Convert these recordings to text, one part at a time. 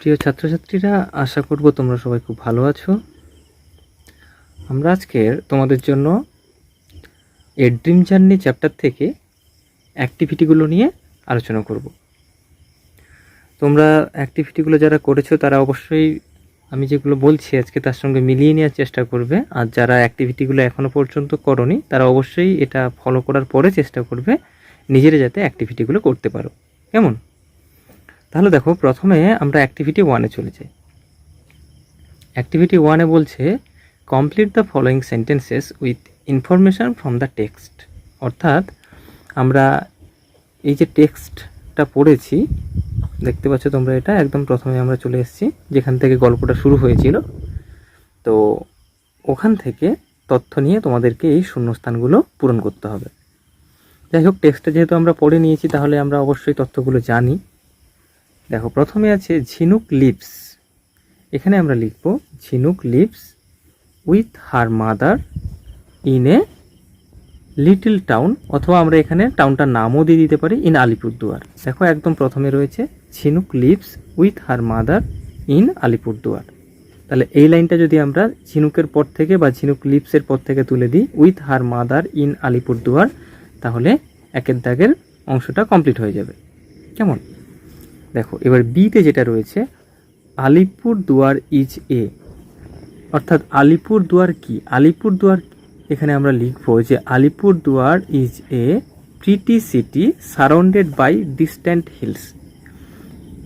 প্রিয় ছাত্রছাত্রীরা, আশা করব তোমরা সবাই খুব ভালো আছো। আমরা আজকের তোমাদের জন্য এ ড্রিম জার্নি চ্যাপ্টার থেকে অ্যাক্টিভিটিগুলো নিয়ে আলোচনা করব। তোমরা অ্যাক্টিভিটিগুলো যারা করেছো তারা অবশ্যই আমি যেগুলো বলছি আজকে তার সঙ্গে মিলিয়ে নেওয়ার চেষ্টা করবে, আর যারা অ্যাক্টিভিটিগুলো এখনও পর্যন্ত করোনি তারা অবশ্যই এটা ফলো করার পরে চেষ্টা করবে নিজেরা যাতে অ্যাক্টিভিটিগুলো করতে পারো। কেমন? তাহলে দেখো, প্রথমে আমরা অ্যাক্টিভিটি 1-এ চলে যাই। অ্যাক্টিভিটি 1-এ বলছে complete the following sentences with information from the text. অর্থাৎ আমরা এই যে টেক্সটটা পড়েছি, দেখতে পাচ্ছ তোমরা, এটা একদম প্রথমে আমরা চলে এসেছি যেখান থেকে গল্পটা শুরু হয়েছিল। তো ওখান থেকে তথ্য নিয়ে তোমাদেরকে এই শূন্যস্থানগুলো পূরণ করতে হবে। যাই হোক, টেক্সটটা যেহেতু আমরা পড়ে নিয়েছি তাহলে আমরা অবশ্যই তথ্যগুলো জানি। দেখো, প্রথমে আছে ঝিনুক লিভস। এখানে আমরা লিখব ঝিনুক lives with her mother in a little town, অথবা আমরা এখানে টাউনটার নামও দিয়ে দিতে পারি, ইন আলিপুরদুয়ার। দেখো, একদম প্রথমে রয়েছে ঝিনুক lives with her mother in Alipurduar. তাহলে এই লাইনটা যদি আমরা ঝিনুকের পর থেকে বা ঝিনুক লিভসের পর থেকে তুলে দিই with her mother in Alipurduar, তাহলে একের দাগের অংশটা কমপ্লিট হয়ে যাবে। কেমন? দেখো, এবার বিতে যেটা রয়েছে আলিপুরদুয়ার ইজ এ, অর্থাৎ আলিপুরদুয়ার কি? আলিপুরদুয়ার এখানে আমরা লিখব যে Alipurduar is a pretty city surrounded by distant hills.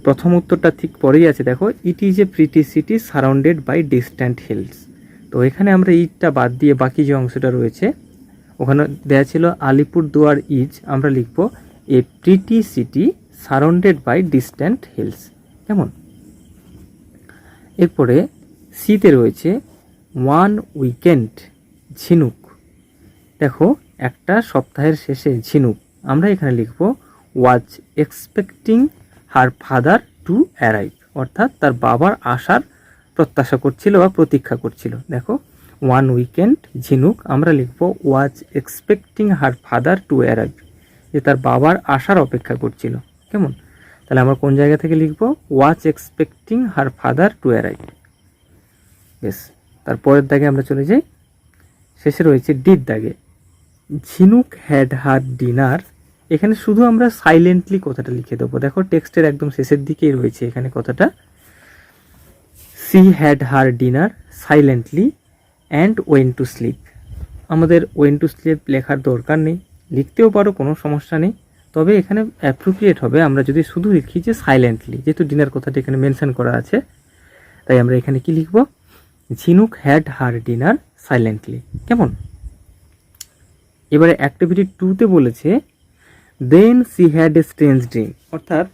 প্রথম উত্তরটা ঠিক পরেই আছে, দেখো, it is a pretty city surrounded by distant hills. তো এখানে আমরা ইটটা বাদ দিয়ে বাকি যে অংশটা রয়েছে ওখানে দেওয়া ছিল আলিপুরদুয়ার ইজ, আমরা লিখব a pretty city surrounded by distant hills. কেমন? এরপরে সিতে রয়েছে ওয়ান উইকেন্ড ঝিনুক। দেখো, একটা সপ্তাহের শেষে ঝিনুক, আমরা এখানে লিখব was expecting her father to arrive, অর্থাৎ তার বাবার আসার প্রত্যাশা করছিল বা প্রতীক্ষা করছিল। দেখো, ওয়ান উইকেন্ড ঝিনুক, আমরা লিখব was expecting her father to arrive, যে তার বাবার আসার অপেক্ষা করছিল। কেমন? তাহলে আমরা কোন জায়গা থেকে লিখব? Was expecting her father to arrive. বেশ, তারপরের দাগে আমরা চলে যাই। শেষে রয়েছে ডির দাগে ঝিনুক হ্যাড হার ডিনার। এখানে শুধু আমরা সাইলেন্টলি কথাটা লিখে দেবো। দেখো, টেক্সটের একদম শেষের দিকেই রয়েছে এখানে কথাটা, she had her dinner silently and went to sleep. আমাদের ওয়েন টু স্লিপ লেখার দরকার নেই, লিখতেও পারো, কোনো সমস্যা নেই। তবে এখানে অ্যাপ্রোপ্রিয়েট হবে আমরা যদি শুধু লিখি যে সাইলেন্টলি, যেহেতু ডিনার কথাটা এখানে মেনশন করা আছে, তাই আমরা এখানে কি লিখব? ঝিনুক হ্যাড হার ডিনার সাইলেন্টলি। কেমন? এবারে অ্যাক্টিভিটি 2-তে বলেছে then she had a strange dream, অর্থাৎ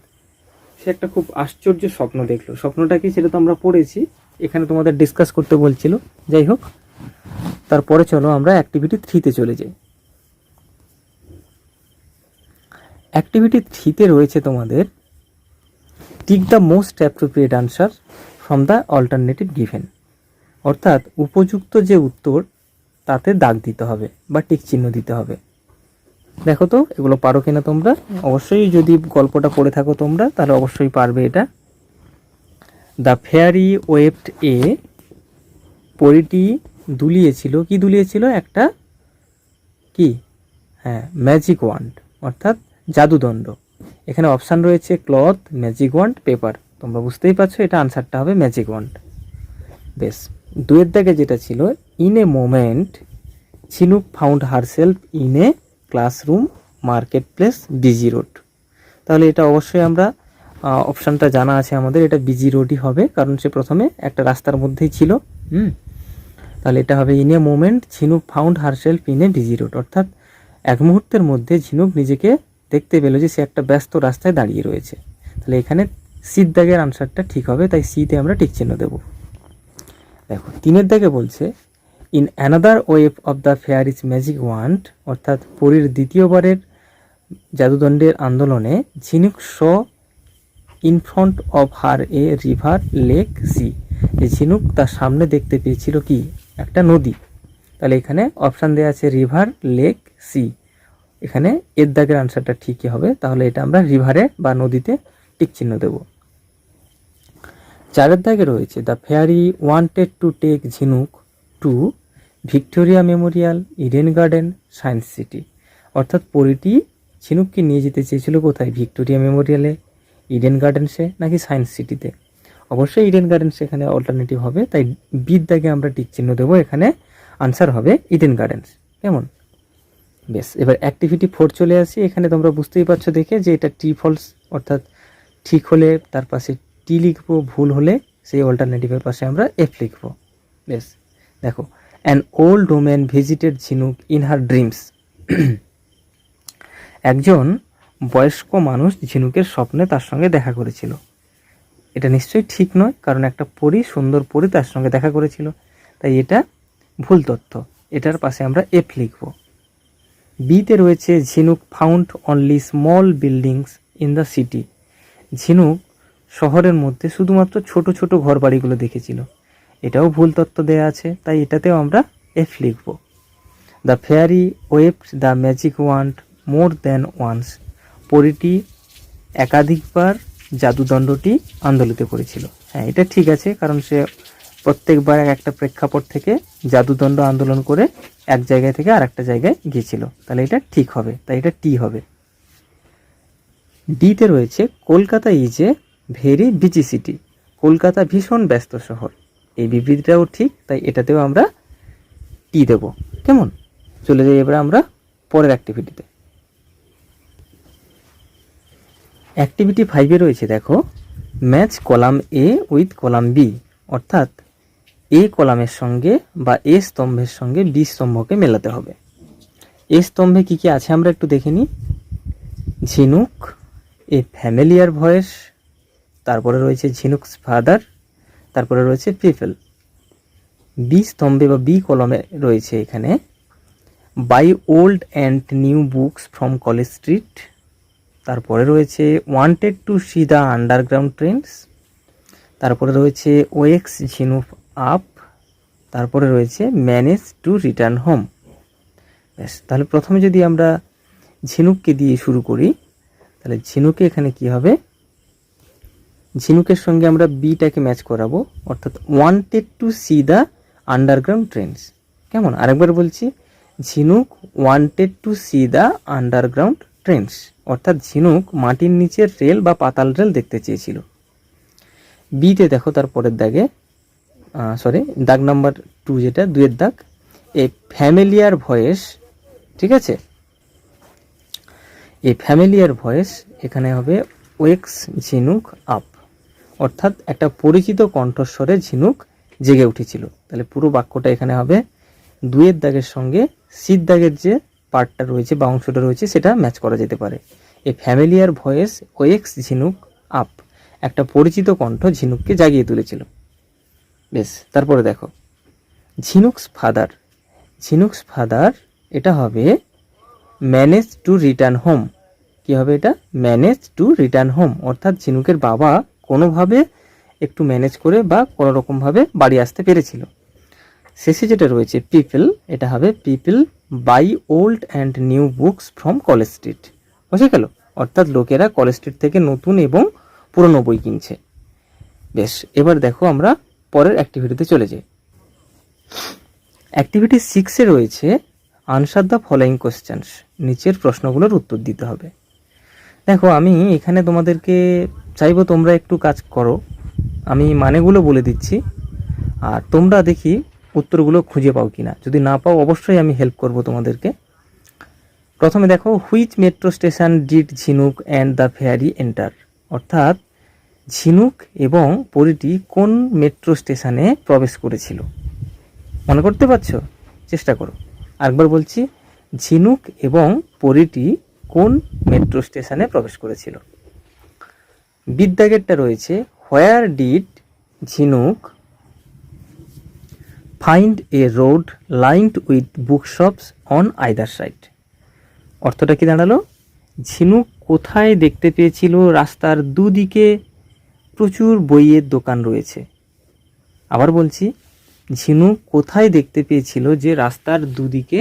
সে একটা খুব আশ্চর্য স্বপ্ন দেখলো। স্বপ্নটা কি সেটা তো আমরা পড়েছি, এখানে তোমাদের ডিসকাস করতে বলছিল। যাই হোক, তারপরে চলো আমরা অ্যাক্টিভিটি 3-তে চলে যাই। অ্যাক্টিভিটি 3-তে রয়েছে তোমাদের tick the most appropriate answer from the alternative given, অর্থাৎ উপযুক্ত যে উত্তর তাতে দাগ দিতে হবে বা টিক চিহ্ন দিতে হবে। দেখো তো এগুলো পারো কিনা তোমরা। অবশ্যই যদি গল্পটা পড়ে থাকো তোমরা তাহলে অবশ্যই পারবে এটা। দ্য ফেয়ারি ওয়েভড এ, পরীটি দুলিয়েছিল, কি দুলিয়েছিল? একটা কি? হ্যাঁ, ম্যাজিক ওয়ান্ড, অর্থাৎ জাদুদণ্ড। এখানে অপশান রয়েছে ক্লথ, ম্যাজিক ওয়ান্ড, পেপার। তোমরা বুঝতেই পারছো এটা আনসারটা হবে ম্যাজিক ওয়ান্ড। বেশ, 2-এর দাগে যেটা ছিল ইন এ মোমেন্ট ঝিনুক found herself in a classroom market place busy road. তাহলে এটা অবশ্যই আমরা অপশানটা জানা আছে আমাদের, এটা বিজি রোডই হবে, কারণ সে প্রথমে একটা রাস্তার মধ্যেই ছিল। তাহলে এটা হবে ইন এ মোমেন্ট ঝিনুক found herself in a busy road, অর্থাৎ এক মুহূর্তের মধ্যে ঝিনুক নিজেকে দেখতে পেল যে সে একটা ব্যস্ত রাস্তায় দাঁড়িয়ে রয়েছে। তাহলে এখানে সির দাগের আনসারটা ঠিক হবে, তাই সিতে আমরা টিক চিহ্ন দেব। দেখো, 3-এর দাগে বলছে in another wave of the fairy's magic wand, অর্থাৎ পরীর দ্বিতীয়বারের জাদুদণ্ডের আন্দোলনে Jhinuk saw in front of her a river lake sea, যে ঝিনুক তার সামনে দেখতে পেয়েছিল কি? একটা নদী। তাহলে এখানে অপশান দেওয়া আছে রিভার, লেক, সি। এখানে এর দাগের আনসারটা ঠিকই হবে, তাহলে এটা আমরা রিভারে বা নদীতে টিক চিহ্ন দেব। 4 দাগে রয়েছে the fairy wanted to take Jhinuk to Victoria Memorial, Eden Garden, Science City. অর্থাৎ পরীটি ঝিনুককে নিয়ে যেতে চেয়েছিল কোথায়? ভিক্টোরিয়া মেমোরিয়ালে, ইডেন গার্ডেন্সে, নাকি সায়েন্স সিটিতে? অবশ্যই ইডেন গার্ডেন্স এখানে অল্টারনেটিভ হবে, তাই বির দাগে আমরা টিক চিহ্ন দেবো। এখানে আনসার হবে ইডেন গার্ডেন্স। কেমন? বেশ, এবার অ্যাক্টিভিটি 4 চলে আসি। এখানে তোমরা বুঝতেই পারছো দেখে যে এটা টি ফলস, অর্থাৎ ঠিক হলে তার পাশে টি লিখবো, ভুল হলে সেই অল্টারনেটিভের পাশে আমরা এফ লিখবো। বেশ, দেখো, অ্যান ওল্ড ওম্যান ভিজিটেড ঝিনুক ইন হার ড্রিমস। একজন বয়স্ক মানুষ ঝিনুকের স্বপ্নে তার সঙ্গে দেখা করেছিল। এটা নিশ্চয়ই ঠিক নয়, কারণ একটা পরী, সুন্দর পরী তার সঙ্গে দেখা করেছিল, তাই এটা ভুল তথ্য। এটার পাশে আমরা এফ লিখব। বিতে রয়েছে ঝিনুক found only small buildings in the city. ঝিনুক শহরের মধ্যে শুধুমাত্র ছোট ছোট ঘর বাড়িগুলো দেখেছিল। এটাও ভুল তথ্য দেওয়া আছে, তাই এটাতেও আমরা এফ লিখব। The fairy waved the magic wand more than once. পরীটি একাধিকবার জাদুদণ্ডটি আন্দোলিত করেছিল। হ্যাঁ, এটা ঠিক আছে, কারণ সে প্রত্যেকবার একটা প্রেক্ষাপট থেকে জাদুদণ্ড আন্দোলন করে এক জায়গায় থেকে আর একটা জায়গায় গিয়েছিল, তাহলে এটা ঠিক হবে, তাই এটা টি হবে। ডিতে রয়েছে Kolkata is a very busy city. Kolkata ভীষণ ব্যস্ত শহর। এই বিবৃতিটাও ঠিক, তাই এটাতেও আমরা টি দেব। কেমন? চলে যাই এবার আমরা পরের অ্যাক্টিভিটিতে। অ্যাক্টিভিটি 5-এ রয়েছে, দেখো, match column A with column B. অর্থাৎ এ কলামের সঙ্গে বা এ স্তম্ভের সঙ্গে বি স্তম্ভকে মেলাতে হবে। এ স্তম্ভে কি কি আছে আমরা একটু দেখে নিই। ঝিনুক, এ ফ্যামিলিয়ার ভয়েস, তারপরে রয়েছে ঝিনুকস ফাদার, তারপরে রয়েছে পিপল। বি স্তম্ভে বা বি কলমে রয়েছে এখানে buy old and new books from College Street, তারপরে রয়েছে wanted to see the underground trains, তারপরে রয়েছে ওয়েক্স ঝিনুক আপ, তারপরে রয়েছে ম্যানেজ টু রিটার্ন হোম। ব্যাস, তাহলে প্রথমে যদি আমরা ঝিনুককে দিয়ে শুরু করি, তাহলে ঝিনুকে এখানে কি হবে? ঝিনুকের সঙ্গে আমরা বিটাকে ম্যাচ করাবো, অর্থাৎ wanted to see the underground trains. কেমন? আরেকবার বলছি, ঝিনুক wanted to see the underground trains, অর্থাৎ ঝিনুক মাটির নিচের রেল বা পাতাল রেল দেখতে চেয়েছিল। বিতে দেখো তার পরের দাগে, দাগ নাম্বার 2, যেটা 2-এর দাগ, এ ফ্যামিলিয়ার ভয়েস। ঠিক আছে, এই ফ্যামিলিয়ার ভয়েস এখানে হবে ওয়েক্স ঝিনুক আপ, অর্থাৎ একটা পরিচিত কণ্ঠস্বরে ঝিনুক জেগে উঠেছিল। তাহলে পুরো বাক্যটা এখানে হবে 2-এর দাগের সঙ্গে সির দাগের যে পার্টটা রয়েছে বা অংশটা রয়েছে সেটা ম্যাচ করা যেতে পারে। এই ফ্যামিলিয়ার ভয়েস ওয়েক্স ঝিনুক আপ, একটা পরিচিত কণ্ঠ ঝিনুককে জাগিয়ে তুলেছিল। বেশ, তারপরে দেখো ঝিনুকস ফাদার। ঝিনুকস ফাদার এটা হবে ম্যানেজ টু রিটার্ন হোম। কি হবে এটা? ম্যানেজ টু রিটার্ন হোম, অর্থাৎ ঝিনুকের বাবা কোনোভাবে একটু ম্যানেজ করে বা কোনো রকমভাবে বাড়ি আসতে পেরেছিল। শেষে যেটা রয়েছে পিপল, এটা হবে people buy old and new books from College Street. বুঝে গেল? অর্থাৎ লোকেরা কলেজ স্ট্রিট থেকে নতুন এবং পুরনো বই কিনছে। বেশ, এবার দেখো আমরা পরের অ্যাক্টিভিটিতে চলে যাই। অ্যাক্টিভিটি 6-এ রয়েছে আনসার দ্য ফলোয়িং কোশ্চেন্স। নিচের প্রশ্নগুলোর উত্তর দিতে হবে। দেখো, আমি এখানে তোমাদেরকে চাইবো তোমরা একটু কাজ করো। আমি মানেগুলো বলে দিচ্ছি, আর তোমরা দেখি উত্তরগুলো খুঁজে পাও কিনা। যদি না পাও অবশ্যই আমি হেল্প করব তোমাদেরকে। প্রথমে দেখো, হুইচ মেট্রো স্টেশন ডিড ঝিনুক অ্যান্ড দ্য ফেয়ারি এন্টার। অর্থাৎ ঝিনুক এবং পরীটি কোন মেট্রো স্টেশনে প্রবেশ করেছিল? মনে করতে পারছো? চেষ্টা করো। আরেকবার বলছি, ঝিনুক এবং পরীটি কোন মেট্রো স্টেশনে প্রবেশ করেছিল? বিদ্যাগেরটা রয়েছে where did Jhinuk find a road lined with bookshops on either side. অর্থটা কি দাঁড়ালো? ঝিনুক কোথায় দেখতে পেয়েছিল রাস্তার দুদিকে প্রচুর বইয়ের দোকান রয়েছে? আবার বলছি, ঝিনুক কোথায় দেখতে পেয়েছিল যে রাস্তার দুদিকে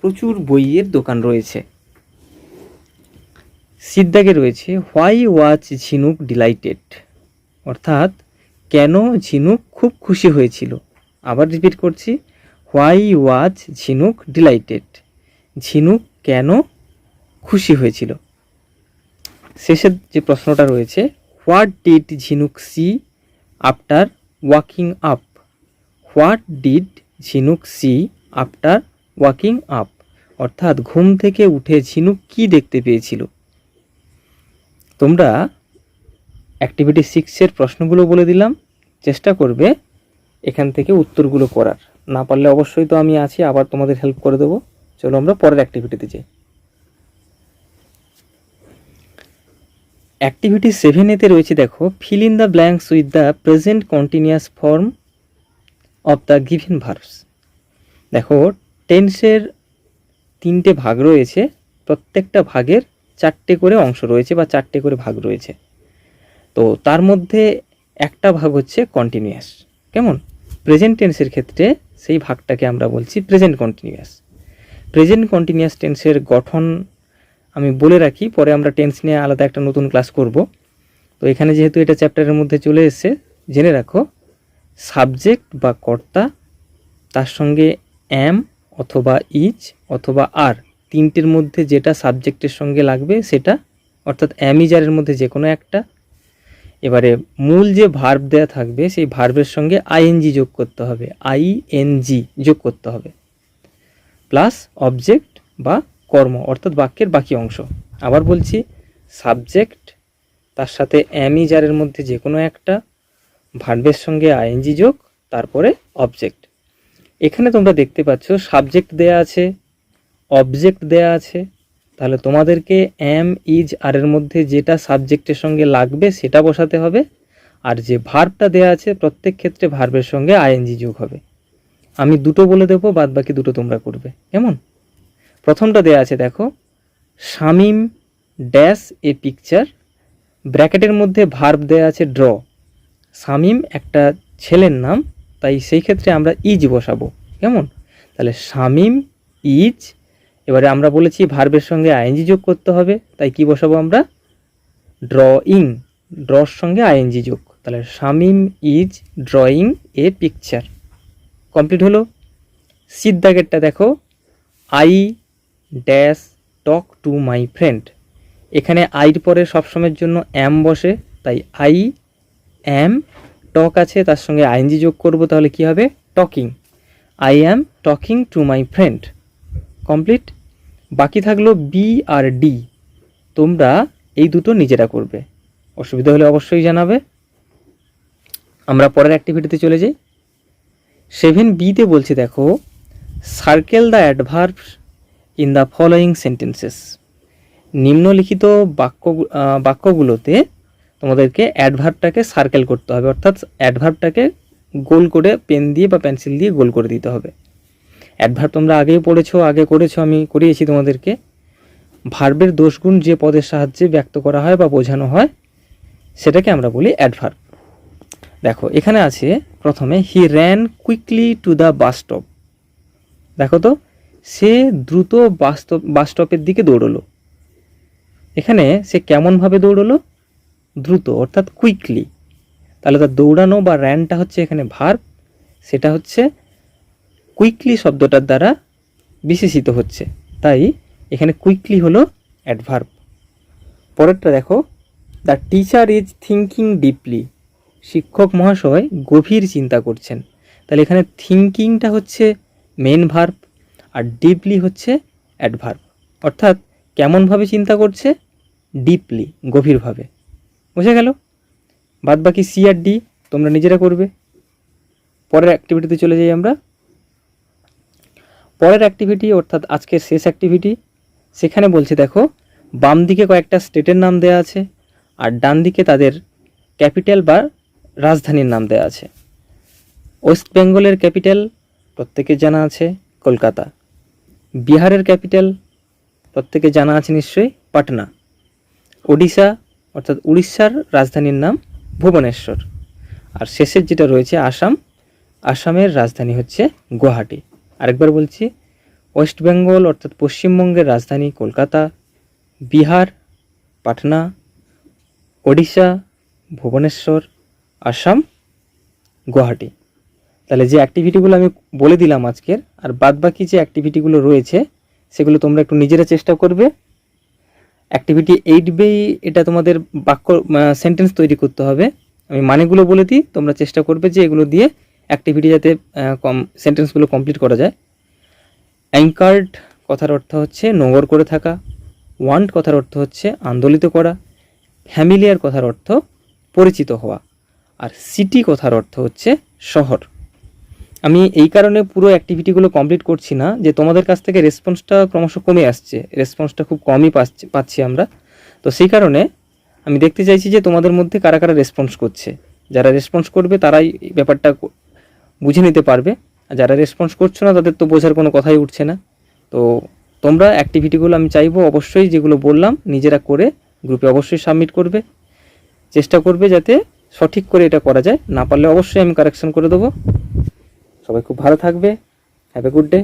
প্রচুর বইয়ের দোকান রয়েছে? সিদ্ধাগে রয়েছে হোয়াই ওয়াজ ঝিনুক ডিলাইটেড। অর্থাৎ কেন ঝিনুক খুব খুশি হয়েছিল? আবার রিপিট করছি, হোয়াই ওয়াজ ঝিনুক ডিলাইটেড? ঝিনুক কেন খুশি হয়েছিল? শেষের যে প্রশ্নটা রয়েছে, what did Jhinuk see after waking up? What did Jhinuk see after waking up? অর্থাৎ ঘুম থেকে উঠে ঝিনুক কি দেখতে পেয়েছিল? তোমরা অ্যাক্টিভিটি 6-এর প্রশ্নগুলো বলে দিলাম, চেষ্টা করবে এখান থেকে উত্তরগুলো করার। না পারলে অবশ্যই তো আমি আছি, আবার তোমাদের হেল্প করে দেবো। চলো আমরা পরের অ্যাক্টিভিটিতে যাই। অ্যাক্টিভিটি 7-এতে রয়েছে, দেখো, fill in the blanks with the present continuous form of the given verbs. দেখো, টেন্সের 3টে ভাগ রয়েছে, প্রত্যেকটা ভাগের 4টে করে অংশ রয়েছে বা 4টে করে ভাগ রয়েছে। তো তার মধ্যে একটা ভাগ হচ্ছে কন্টিনিউয়াস। কেমন? প্রেজেন্ট টেন্সের ক্ষেত্রে সেই ভাগটাকে আমরা বলছি প্রেজেন্ট কন্টিনিউয়াস। প্রেজেন্ট কন্টিনিউয়াস টেন্সের গঠন আমি বলে রাখি, পরে আমরা টেন্স নিয়ে আলাদা একটা নতুন ক্লাস করব। তো এখানে যেহেতু এটা চ্যাপ্টারের মধ্যে চলে এসেছে, জেনে রাখো, সাবজেক্ট বা কর্তা, তার সঙ্গে অ্যাম অথবা ইজ অথবা আর, 3টের মধ্যে যেটা সাবজেক্টের সঙ্গে লাগবে সেটা, অর্থাৎ অ্যাম ইজ আরের মধ্যে যে কোনো একটা। এবারে মূল যে ভার্ব দেয়া থাকবে সেই ভার্বের সঙ্গে আইএনজি যোগ করতে হবে, আইএনজি যোগ করতে হবে, প্লাস অবজেক্ট বা কর্ম, অর্থাৎ বাক্যের বাকি অংশ। আবার বলছি, সাবজেক্ট, তার সাথে অ্যাম ইজ আরের মধ্যে যে কোনো একটা, ভার্বের সঙ্গে আইএনজি যোগ, তারপরে অবজেক্ট। এখানে তোমরা দেখতে পাচ্ছ সাবজেক্ট দেয়া আছে, অবজেক্ট দেয়া আছে, তাহলে তোমাদেরকে অ্যাম ইজ আরের মধ্যে যেটা সাবজেক্টের সঙ্গে লাগবে সেটা বসাতে হবে, আর যে ভার্বটা দেয়া আছে প্রত্যেক ক্ষেত্রে ভার্বের সঙ্গে আইএনজি যোগ হবে। আমি দুটো বলে দেবো, বাদ বাকি দুটো তোমরা করবে। কেমন? প্রথমটা দেয়া আছে, দেখো, শামিম ড্যাশ এ পিকচার, ব্র্যাকেটের মধ্যে ভার্ব দেয়া আছে ড্র। শামিম একটা ছেলের নাম, তাই সেই ক্ষেত্রে আমরা ইজ বসাবো। কেমন? তাহলে শামিম ইজ, এবারে আমরা বলেছি ভার্বের সঙ্গে আইএনজি যোগ করতে হবে, তাই কি বসাবো আমরা? ড্রয়িং, ড্রর সঙ্গে আইএনজি যোগ, তাহলে Shamim is drawing a picture. Complete হলো। সিদ্ধাগেরটা দেখো, I dash talk to my friend, এখানে আইর পরে সবসময়ের জন্য অ্যাম বসে, তাই আই অ্যাম, টক আছে তার সঙ্গে আইএনজি যোগ করব, তাহলে কি হবে? Talking, I am talking to my friend. Complete. বাকি থাকলো বি আর ডি, তোমরা এই দুটো নিজেরা করবে, অসুবিধা হলে অবশ্যই জানাবে। আমরা পরের অ্যাক্টিভিটিতে চলে যাই। 7B-তে বলছি, দেখো, circle the adverbs in the following sentences. নিম্নলিখিত বাক্যগুলোতে তোমাদেরকে অ্যাডভার্বটাকে সার্কেল করতে হবে, অর্থাৎ অ্যাডভার্বটাকে গোল করে পেন দিয়ে বা পেন্সিল দিয়ে গোল করে দিতে হবে। অ্যাডভার্ব তোমরা আগেই পড়েছো, আগে করেছো, আমি করিয়েছি তোমাদেরকে। ভার্বের দোষগুণ যে পদের সাহায্যে ব্যক্ত করা হয় বা বোঝানো হয় সেটাকে আমরা বলি অ্যাডভার্ব। দেখো, এখানে আছে প্রথমে, he ran quickly to the bus stop. দেখো তো, সে দ্রুত বাস স্টপের দিকে দৌড়লো। এখানে সে কেমনভাবে দৌড়লো? দ্রুত, অর্থাৎ কুইকলি। তাহলে তার দৌড়ানো বা র্যানটা হচ্ছে এখানে ভার্ব, সেটা হচ্ছে কুইকলি শব্দটার দ্বারা বিশেষিত হচ্ছে, তাই এখানে কুইকলি হলো অ্যাডভার্ব। পরেরটা দেখো, the teacher is thinking deeply, শিক্ষক মহাশয় গভীর চিন্তা করছেন। তাহলে এখানে থিঙ্কিংটা হচ্ছে মেন ভার্ব, আর ডিপলি হচ্ছে অ্যাডভার্ব, অর্থাৎ কেমনভাবে চিন্তা করছে? ডিপলি, গভীরভাবে। বুঝে গেল? বাদ বাকি সি আর ডি তোমরা নিজেরা করবে। পরের অ্যাক্টিভিটিতে চলে যাই আমরা। পরের অ্যাক্টিভিটি অর্থাৎ আজকের শেষ অ্যাক্টিভিটি, সেখানে বলছে, দেখো, বাম দিকে কয়েকটা স্টেটের নাম দেওয়া আছে, আর ডান দিকে তাদের ক্যাপিটাল বা রাজধানীর নাম দেওয়া আছে। ওয়েস্ট বেঙ্গলের ক্যাপিটাল প্রত্যেকে জানা আছে, কলকাতা। বিহারের ক্যাপিটাল প্রত্যেকে জানা আছে নিশ্চয়ই, পাটনা। ওড়িশা অর্থাৎ উড়িষ্যার রাজধানীর নাম ভুবনেশ্বর। আর শেষের যেটা রয়েছে আসাম, আসামের রাজধানী হচ্ছে গুয়াহাটি। আরেকবার বলছি, ওয়েস্ট বেঙ্গল অর্থাৎ পশ্চিমবঙ্গের রাজধানী কলকাতা, বিহার পাটনা, ওড়িশা ভুবনেশ্বর, আসাম গুয়াহাটি। তাহলে যে অ্যাক্টিভিটিগুলো আমি বলে দিলাম আজকের, আর বাদবাকি যে অ্যাক্টিভিটিগুলো রয়েছে সেগুলো তোমরা একটু নিজেরা চেষ্টা করবে। অ্যাক্টিভিটি 8B, এটা তোমাদের বাক্য সেন্টেন্স তৈরি করতে হবে। আমি মানেগুলো বলে দিই, তোমরা চেষ্টা করবে যে এগুলো দিয়ে অ্যাক্টিভিটি যাতে সেন্টেন্সগুলো কমপ্লিট করা যায়। অ্যাঙ্কার্ড কথার অর্থ হচ্ছে নোঙর করে থাকা। ওয়ান্ট কথার অর্থ হচ্ছে আন্দোলিত করা। ফ্যামিলিয়ার কথার অর্থ পরিচিত হওয়া। আর সিটি কথার অর্থ হচ্ছে শহর। আমি এই কারণে পুরো অ্যাক্টিভিটিগুলো কমপ্লিট করছি না যে তোমাদের কাছ থেকে রেসপন্সটা ক্রমশ কমে আসছে, রেসপন্সটা খুব কমই পাচ্ছি আমরা। তো সেই কারণে আমি দেখতে চাইছি যে তোমাদের মধ্যে কারা কারা রেসপন্স করছে। যারা রেসপন্স করবে তারাই ব্যাপারটা বুঝে নিতে পারবে, আর যারা রেসপন্স করছো না তাদের তো বোঝার কোনো কথাই উঠছে না। তো তোমরা অ্যাক্টিভিটিগুলো আমি চাইবো অবশ্যই যেগুলো বললাম নিজেরা করে গ্রুপে অবশ্যই সাবমিট করবে। চেষ্টা করবে যাতে সঠিক করে এটা করা যায়, না পারলে অবশ্যই আমি কারেকশন করে দেবো। সবাই খুব ভালো থাকবে। Have a good day.